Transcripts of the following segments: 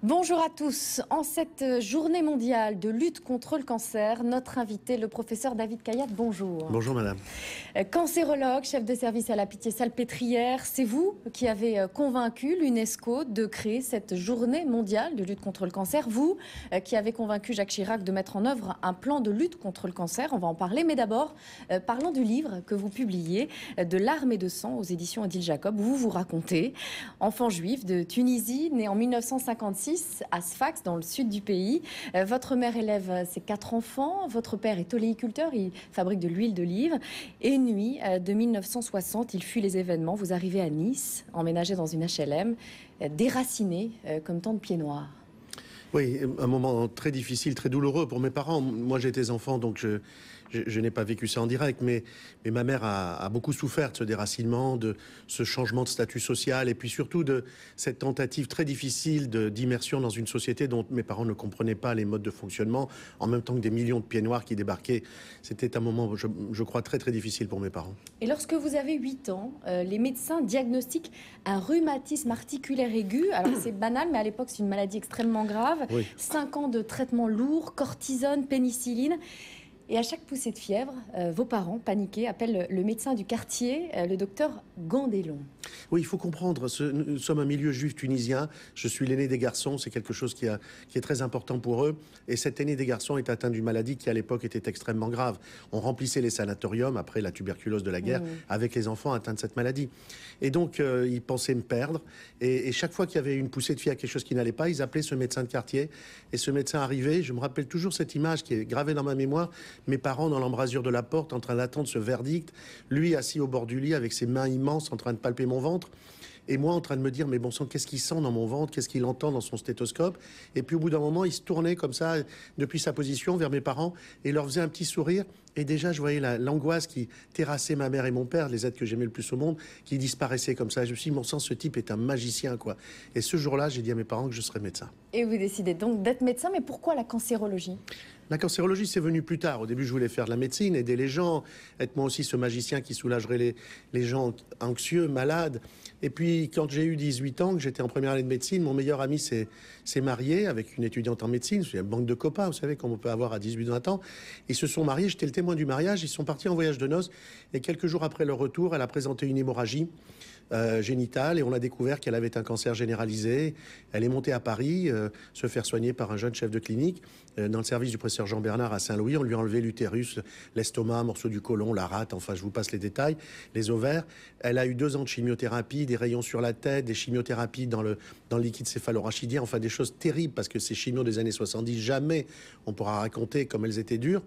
Bonjour à tous. En cette journée mondiale de lutte contre le cancer, notre invité, le professeur David Kayat, bonjour. Bonjour madame. Cancérologue, chef de service à la Pitié-Salpêtrière, c'est vous qui avez convaincu l'UNESCO de créer cette journée mondiale de lutte contre le cancer. Vous qui avez convaincu Jacques Chirac de mettre en œuvre un plan de lutte contre le cancer. On va en parler, mais d'abord, parlons du livre que vous publiez, De larmes et de sang, aux éditions Odile Jacob, où vous racontez, enfant juif de Tunisie, né en 1956, à Sfax, dans le sud du pays. Votre mère élève ses 4 enfants. Votre père est oléiculteur, il fabrique de l'huile d'olive. Et une nuit de 1960, il fuit les événements. Vous arrivez à Nice, emménagé dans une HLM, déraciné comme tant de pieds noirs. Oui, un moment très difficile, très douloureux pour mes parents. Moi, j'étais enfant, donc je n'ai pas vécu ça en direct, mais ma mère a beaucoup souffert de ce déracinement, de ce changement de statut social, et puis surtout de cette tentative très difficile d'immersion dans une société dont mes parents ne comprenaient pas les modes de fonctionnement, en même temps que des millions de pieds noirs qui débarquaient. C'était un moment, je crois, très très difficile pour mes parents. Et lorsque vous avez 8 ans, les médecins diagnostiquent un rhumatisme articulaire aigu. Alors c'est banal, mais à l'époque c'est une maladie extrêmement grave. Oui. 5 ans de traitement lourd, cortisone, pénicilline. Et à chaque poussée de fièvre, vos parents, paniqués, appellent le médecin du quartier, le docteur Gandélon. Oui, il faut comprendre, nous sommes un milieu juif tunisien, je suis l'aîné des garçons, c'est quelque chose qui est très important pour eux, et cet aîné des garçons est atteint d'une maladie qui à l'époque était extrêmement grave. On remplissait les sanatoriums, après la tuberculose de la guerre, avec les enfants atteints de cette maladie. Et donc, ils pensaient me perdre, et chaque fois qu'il y avait une poussée de fièvre, quelque chose qui n'allait pas, ils appelaient ce médecin de quartier, et ce médecin arrivait, je me rappelle toujours cette image qui est gravée dans ma mémoire, mes parents dans l'embrasure de la porte, en train d'attendre ce verdict, lui assis au bord du lit avec ses mains immenses en train de palper mon ventre, et moi en train de me dire mais bon sang, qu'est-ce qu'il sent dans mon ventre, qu'est-ce qu'il entend dans son stéthoscope. Et puis au bout d'un moment il se tournait comme ça depuis sa position vers mes parents et leur faisait un petit sourire, et déjà je voyais l'angoisse qui terrassait ma mère et mon père, les êtres que j'aimais le plus au monde, qui disparaissaient comme ça. Je me suis dit mon sang, ce type est un magicien quoi. Et ce jour-là j'ai dit à mes parents que je serais médecin. Et vous décidez donc d'être médecin, mais pourquoi la cancérologie ? La cancérologie, c'est venu plus tard. Au début, je voulais faire de la médecine, aider les gens, être moi aussi ce magicien qui soulagerait les gens anxieux, malades. Et puis, quand j'ai eu 18 ans, que j'étais en première année de médecine, mon meilleur ami s'est marié avec une étudiante en médecine. C'est une banque de copains, vous savez, comme on peut avoir à 18-20 ans. Ils se sont mariés, j'étais le témoin du mariage. Ils sont partis en voyage de noces. Et quelques jours après leur retour, elle a présenté une hémorragie génitale, et on a découvert qu'elle avait un cancer généralisé. Elle est montée à Paris se faire soigner par un jeune chef de clinique dans le service du professeur Jean Bernard à Saint-Louis. On lui a enlevé l'utérus, l'estomac, un morceau du côlon, la rate, enfin je vous passe les détails, les ovaires. Elle a eu 2 ans de chimiothérapie, des rayons sur la tête, des chimiothérapies dans le liquide céphalorachidien, enfin des choses terribles, parce que ces chimios des années 70, jamais on pourra raconter comme elles étaient dures.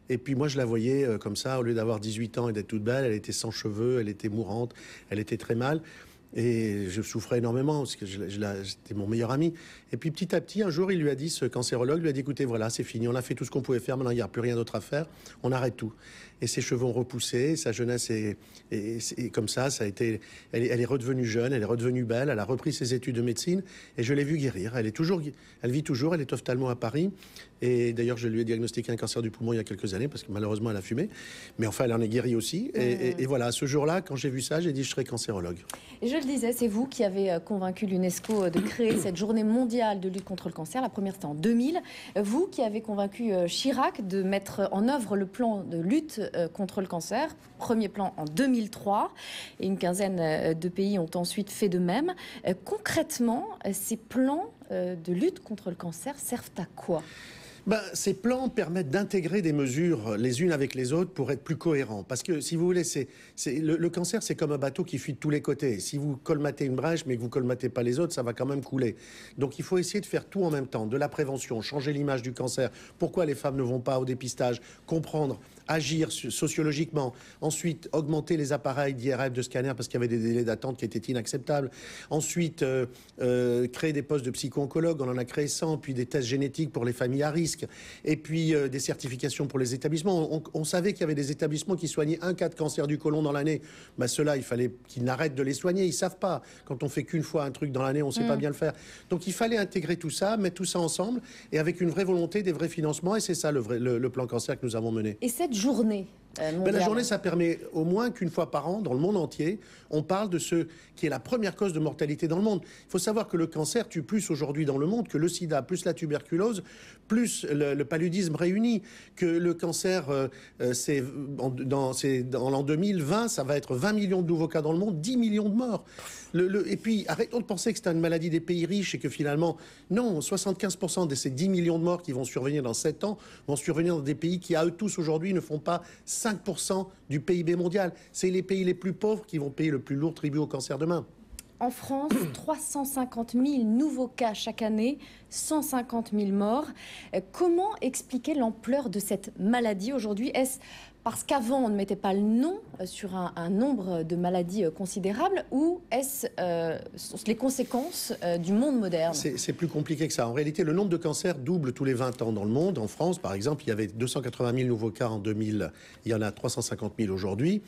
Et puis moi, je la voyais comme ça, au lieu d'avoir 18 ans et d'être toute belle, elle était sans cheveux, elle était mourante, elle était très mal. Et je souffrais énormément, parce que c'était mon meilleur ami. Et puis petit à petit, un jour, il lui a dit, ce cancérologue lui a dit, écoutez, voilà, c'est fini, on a fait tout ce qu'on pouvait faire, maintenant il n'y a plus rien d'autre à faire, on arrête tout. Et ses cheveux ont repoussé, sa jeunesse est comme ça a été, elle est redevenue jeune, elle est redevenue belle, elle a repris ses études de médecine, et je l'ai vue guérir. Elle vit toujours, elle est ophtalmo à Paris, et d'ailleurs je lui ai diagnostiqué un cancer du poumon il y a quelques années, parce que malheureusement elle a fumé, mais enfin elle en est guérie aussi. Et voilà, ce jour-là, quand j'ai vu ça, j'ai dit je serai cancérologue. Et je le disais, c'est vous qui avez convaincu l'UNESCO de créer cette journée mondiale de lutte contre le cancer. La première, c'était en 2000. Vous qui avez convaincu Chirac de mettre en œuvre le plan de lutte contre le cancer. Premier plan en 2003. Et une quinzaine de pays ont ensuite fait de même. Concrètement, ces plans de lutte contre le cancer servent à quoi ? Ces plans permettent d'intégrer des mesures les unes avec les autres pour être plus cohérents. Parce que, si vous voulez, le cancer, c'est comme un bateau qui fuit de tous les côtés. Si vous colmatez une brèche, mais que vous colmatez pas les autres, ça va quand même couler. Donc, il faut essayer de faire tout en même temps. De la prévention, changer l'image du cancer. Pourquoi les femmes ne vont pas au dépistage ? Comprendre, agir sociologiquement. Ensuite, augmenter les appareils d'IRM, de scanner, parce qu'il y avait des délais d'attente qui étaient inacceptables. Ensuite, créer des postes de psycho-oncologues. On en a créé 100. Puis des tests génétiques pour les familles à risque. Et puis des certifications pour les établissements. On savait qu'il y avait des établissements qui soignaient un cas de cancer du côlon dans l'année. Ceux-là, il fallait qu'ils arrêtent de les soigner. Ils ne savent pas. Quand on fait qu'une fois un truc dans l'année, on ne sait pas bien le faire. Donc il fallait intégrer tout ça, mettre tout ça ensemble, et avec une vraie volonté, des vrais financements. Et c'est ça le plan cancer que nous avons mené. Et cette journée mondiale. La journée, ça permet au moins qu'une fois par an, dans le monde entier, on parle de ce qui est la première cause de mortalité dans le monde. Il faut savoir que le cancer tue plus aujourd'hui dans le monde que le sida, plus la tuberculose, plus le paludisme réuni, que le cancer, dans l'an 2020, ça va être 20 millions de nouveaux cas dans le monde, 10 millions de morts. Et puis, arrêtons de penser que c'est une maladie des pays riches et que finalement, non, 75% de ces 10 millions de morts qui vont survenir dans 7 ans vont survenir dans des pays qui, à eux tous aujourd'hui, ne font pas 5% du PIB mondial. C'est les pays les plus pauvres qui vont payer le plus lourd tribut au cancer demain. En France, 350 000 nouveaux cas chaque année, 150 000 morts. Comment expliquer l'ampleur de cette maladie aujourd'hui? Est-ce parce qu'avant, on ne mettait pas le nom sur un nombre de maladies considérables, ou est-ce les conséquences du monde moderne? C'est plus compliqué que ça. En réalité, le nombre de cancers double tous les 20 ans dans le monde. En France, par exemple, il y avait 280 000 nouveaux cas en 2000. Il y en a 350 000 aujourd'hui.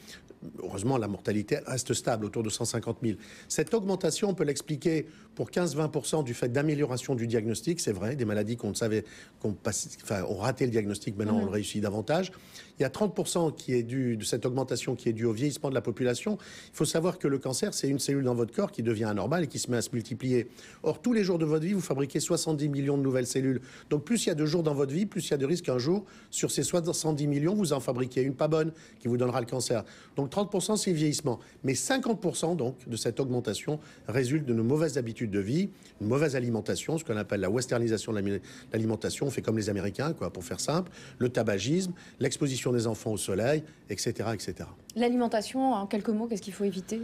Heureusement, la mortalité reste stable, autour de 150 000. Cette augmentation, on peut l'expliquer pour 15-20% du fait d'amélioration du diagnostic. C'est vrai, des maladies qu'on savait, on raté le diagnostic, maintenant on le réussit davantage. Il y a 30% qui est dû, de cette augmentation qui est due au vieillissement de la population. Il faut savoir que le cancer, c'est une cellule dans votre corps qui devient anormale et qui se met à se multiplier. Or, tous les jours de votre vie, vous fabriquez 70 millions de nouvelles cellules. Donc, plus il y a de jours dans votre vie, plus il y a de risques qu'un jour, sur ces 70 millions, vous en fabriquez une pas bonne qui vous donnera le cancer. Donc, 30%, c'est le vieillissement. Mais 50% donc, de cette augmentation résulte de nos mauvaises habitudes de vie, une mauvaise alimentation, ce qu'on appelle la westernisation de l'alimentation. On fait comme les Américains, quoi, pour faire simple. Le tabagisme, l'exposition des enfants au soleil, etc., etc. L'alimentation, en quelques mots, qu'est-ce qu'il faut éviter?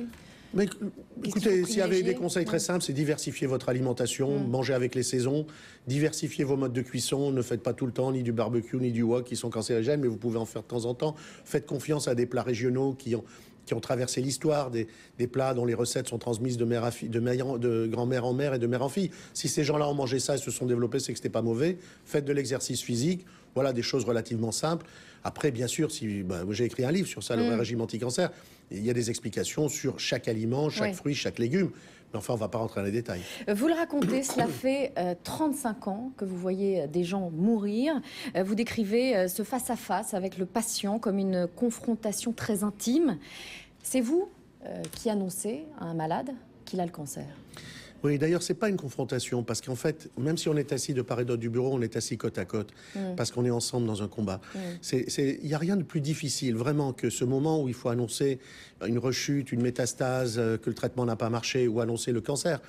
Mais écoutez, s'il y avait des conseils très simples, c'est diversifier votre alimentation, manger avec les saisons, diversifier vos modes de cuisson, ne faites pas tout le temps ni du barbecue ni du wok qui sont cancérigènes, mais vous pouvez en faire de temps en temps. Faites confiance à des plats régionaux qui ont traversé l'histoire, des plats dont les recettes sont transmises de mère à fille, de grand-mère en mère et de mère en fille. Si ces gens-là ont mangé ça et se sont développés, c'est que c'était pas mauvais. Faites de l'exercice physique, voilà des choses relativement simples. Après, bien sûr, j'ai écrit un livre sur ça, le vrai régime anti-cancer. Il y a des explications sur chaque aliment, chaque fruit, chaque légume. Mais enfin, on ne va pas rentrer dans les détails. Vous le racontez, cela fait 35 ans que vous voyez des gens mourir. Vous décrivez ce face-à-face avec le patient comme une confrontation très intime. C'est vous qui annoncez à un malade qu'il a le cancer. Oui, d'ailleurs, ce n'est pas une confrontation, parce qu'en fait, même si on est assis de part et d'autre du bureau, on est assis côte à côte, parce qu'on est ensemble dans un combat. Il n'y a rien de plus difficile, vraiment, que ce moment où il faut annoncer une rechute, une métastase, que le traitement n'a pas marché, ou annoncer le cancer.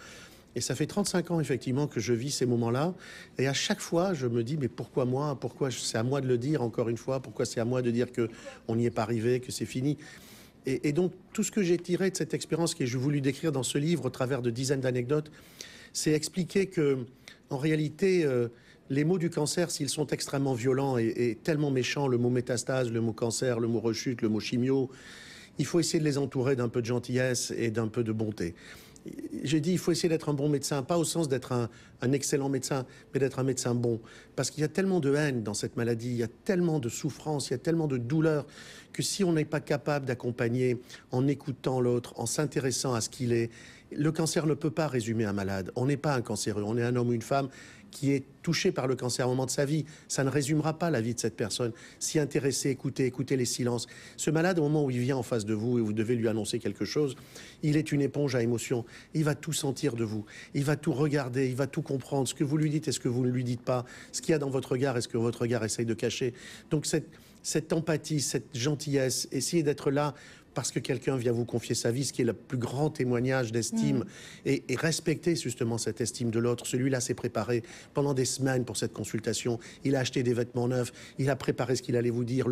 Et ça fait 35 ans, effectivement, que je vis ces moments-là. Et à chaque fois, je me dis, mais pourquoi moi? Pourquoi c'est à moi de le dire, encore une fois? Pourquoi c'est à moi de dire qu'on n'y est pas arrivé, que c'est fini? Et donc, tout ce que j'ai tiré de cette expérience que j'ai voulu décrire dans ce livre, au travers de dizaines d'anecdotes, c'est expliquer que, en réalité, les mots du cancer, s'ils sont extrêmement violents et tellement méchants, le mot métastase, le mot cancer, le mot rechute, le mot chimio, il faut essayer de les entourer d'un peu de gentillesse et d'un peu de bonté. J'ai dit, il faut essayer d'être un bon médecin, pas au sens d'être un excellent médecin, mais d'être un médecin bon. Parce qu'il y a tellement de haine dans cette maladie, il y a tellement de souffrance, il y a tellement de douleur, que si on n'est pas capable d'accompagner en écoutant l'autre, en s'intéressant à ce qu'il est, le cancer ne peut pas résumer un malade. On n'est pas un cancéreux, on est un homme ou une femme qui est touché par le cancer à un moment de sa vie. Ça ne résumera pas la vie de cette personne. S'y intéresser, écouter les silences. Ce malade, au moment où il vient en face de vous et vous devez lui annoncer quelque chose, il est une éponge à émotions. Il va tout sentir de vous. Il va tout regarder, il va tout comprendre. Ce que vous lui dites et ce que vous ne lui dites pas. Ce qu'il y a dans votre regard et ce que votre regard essaye de cacher. Donc cette empathie, cette gentillesse, essayez d'être là parce que quelqu'un vient vous confier sa vie, ce qui est le plus grand témoignage d'estime, et respecter justement cette estime de l'autre. Celui-là s'est préparé pendant des semaines pour cette consultation. Il a acheté des vêtements neufs, il a préparé ce qu'il allait vous dire.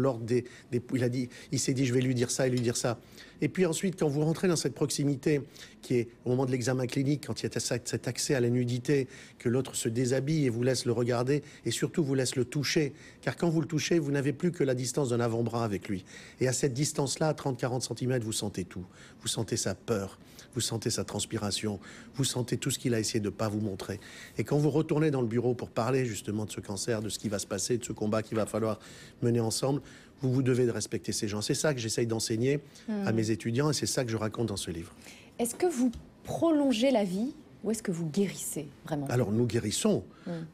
Il s'est dit, je vais lui dire ça et lui dire ça. Et puis ensuite, quand vous rentrez dans cette proximité, qui est au moment de l'examen clinique, quand il y a cet accès à la nudité, que l'autre se déshabille et vous laisse le regarder, et surtout vous laisse le toucher. Car quand vous le touchez, vous n'avez plus que la distance d'un avant-bras avec lui. Et à cette distance-là, 30-40 cm, vous sentez tout. Vous sentez sa peur, vous sentez sa transpiration, vous sentez tout ce qu'il a essayé de ne pas vous montrer. Et quand vous retournez dans le bureau pour parler justement de ce cancer, de ce qui va se passer, de ce combat qu'il va falloir mener ensemble, vous devez de respecter ces gens. C'est ça que j'essaye d'enseigner à mes étudiants et c'est ça que je raconte dans ce livre. Est-ce que vous prolongez la vie Ou est-ce que vous guérissez vraiment? Alors nous guérissons.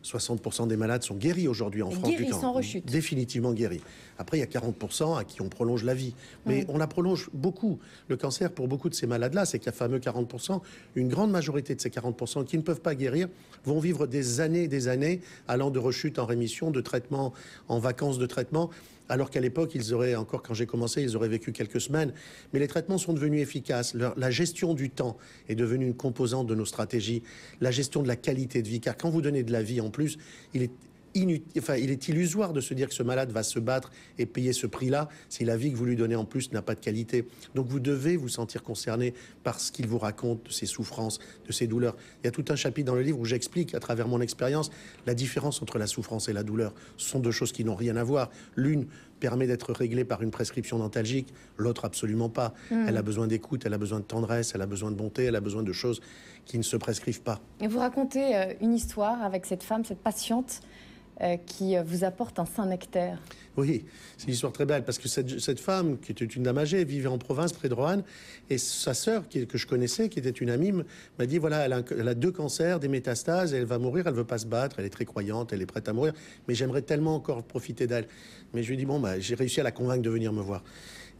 60% des malades sont guéris aujourd'hui en France du guéris cancer. sans rechute. Définitivement guéris. Après, il y a 40% à qui on prolonge la vie. Mais on la prolonge beaucoup. Le cancer, pour beaucoup de ces malades-là, c'est qu'il y a fameux 40%. Une grande majorité de ces 40% qui ne peuvent pas guérir vont vivre des années et des années allant de rechute en rémission, de traitement en vacances de traitement. Alors qu'à l'époque, ils auraient, encore quand j'ai commencé, ils auraient vécu quelques semaines. Mais les traitements sont devenus efficaces. La gestion du temps est devenue une composante de nos stratégies. La gestion de la qualité de vie. Car quand vous donnez de la vie en plus, il est illusoire de se dire que ce malade va se battre et payer ce prix-là si la vie que vous lui donnez en plus n'a pas de qualité. Donc vous devez vous sentir concerné par ce qu'il vous raconte, de ses souffrances, de ses douleurs. Il y a tout un chapitre dans le livre où j'explique, à travers mon expérience, la différence entre la souffrance et la douleur. Ce sont deux choses qui n'ont rien à voir. L'une permet d'être réglée par une prescription dentalgique, l'autre absolument pas. Elle a besoin d'écoute, elle a besoin de tendresse, elle a besoin de bonté, elle a besoin de choses qui ne se prescrivent pas. Et vous racontez une histoire avec cette femme, cette patiente, qui vous apporte un Saint-Nectaire. Oui, c'est une histoire très belle, parce que cette femme, qui était une dame âgée, vivait en province, près de Roanne, et sa sœur, que je connaissais, qui était une amie, m'a dit, voilà, elle a 2 cancers, des métastases, et elle va mourir, elle veut pas se battre, elle est très croyante, elle est prête à mourir, mais j'aimerais tellement encore profiter d'elle. Mais je lui ai dit, bon, j'ai réussi à la convaincre de venir me voir.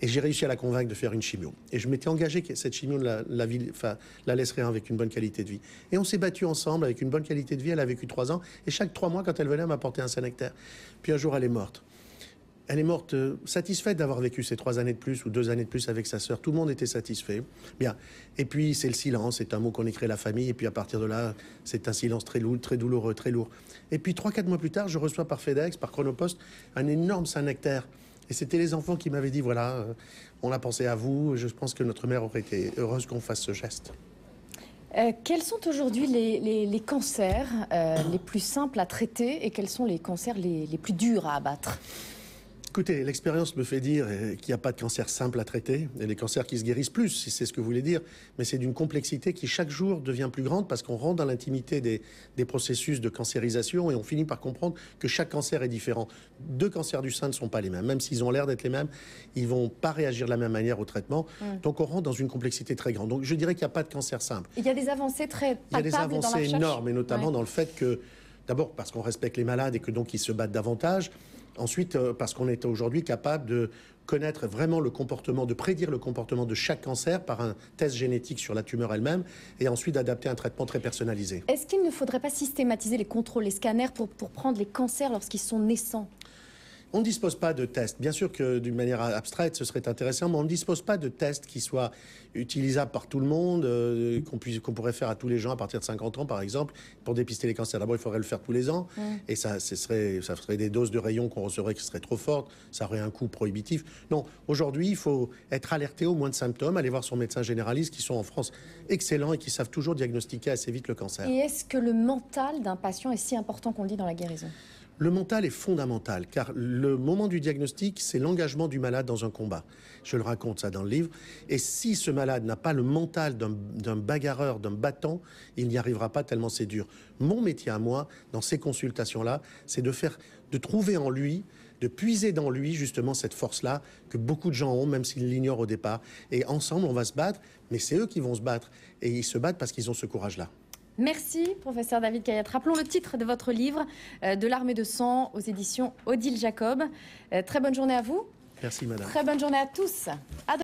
Et j'ai réussi à la convaincre de faire une chimio. Et je m'étais engagé que cette chimio la laisserait avec une bonne qualité de vie. Et on s'est battu ensemble avec une bonne qualité de vie. Elle a vécu 3 ans. Et chaque 3 mois, quand elle venait, elle m'apportait un Saint-Nectaire. Puis un jour, elle est morte. Elle est morte satisfaite d'avoir vécu ces 3 années de plus ou 2 années de plus avec sa sœur. Tout le monde était satisfait. Bien. Et puis, c'est le silence. C'est un mot qu'on écrit à la famille. Et puis, à partir de là, c'est un silence très lourd, très douloureux, très lourd. Et puis, 3-4 mois plus tard, je reçois par FedEx, par Chronopost, un énorme Saint-Nectaire. Et c'était les enfants qui m'avaient dit, voilà, on a pensé à vous, je pense que notre mère aurait été heureuse qu'on fasse ce geste. Quels sont aujourd'hui les cancers les plus simples à traiter et quels sont les cancers les plus durs à abattre? Écoutez, l'expérience me fait dire qu'il n'y a pas de cancer simple à traiter. Il y a des cancers qui se guérissent plus, si c'est ce que vous voulez dire. Mais c'est d'une complexité qui, chaque jour, devient plus grande parce qu'on rentre dans l'intimité des processus de cancérisation et on finit par comprendre que chaque cancer est différent. 2 cancers du sein ne sont pas les mêmes. Même s'ils ont l'air d'être les mêmes, ils ne vont pas réagir de la même manière au traitement. Donc on rentre dans une complexité très grande. Donc je dirais qu'il n'y a pas de cancer simple. Il y a des avancées très palpables. Il y a des avancées énormes, et notamment ouais. dans le fait que, d'abord parce qu'on respecte les malades et que donc ils se battent davantage. Ensuite, parce qu'on est aujourd'hui capable de connaître vraiment le comportement, de prédire le comportement de chaque cancer par un test génétique sur la tumeur elle-même, et ensuite d'adapter un traitement très personnalisé. Est-ce qu'il ne faudrait pas systématiser les contrôles, les scanners pour prendre les cancers lorsqu'ils sont naissants? On ne dispose pas de tests. Bien sûr que d'une manière abstraite, ce serait intéressant, mais on ne dispose pas de tests qui soient utilisables par tout le monde, qu'on pourrait faire à tous les gens à partir de 50 ans, par exemple, pour dépister les cancers. D'abord, il faudrait le faire tous les ans, et ça serait des doses de rayons qu'on recevrait qui seraient trop fortes, ça aurait un coût prohibitif. Non, aujourd'hui, il faut être alerté au moins de symptômes, aller voir son médecin généraliste, qui sont en France excellents et qui savent toujours diagnostiquer assez vite le cancer. Et est-ce que le mental d'un patient est si important qu'on le dit dans la guérison? Le mental est fondamental, car le moment du diagnostic, c'est l'engagement du malade dans un combat. Je le raconte ça dans le livre. Et si ce malade n'a pas le mental d'un bagarreur, d'un battant, il n'y arrivera pas tellement c'est dur. Mon métier à moi, dans ces consultations-là, c'est de trouver en lui, de puiser dans lui justement cette force-là que beaucoup de gens ont, même s'ils l'ignorent au départ. Et ensemble, on va se battre, mais c'est eux qui vont se battre. Et ils se battent parce qu'ils ont ce courage-là. Merci, professeur David Caillatte. Rappelons le titre de votre livre, De l'armée de sang, aux éditions Odile Jacob. Très bonne journée à vous. Merci, madame. Très bonne journée à tous.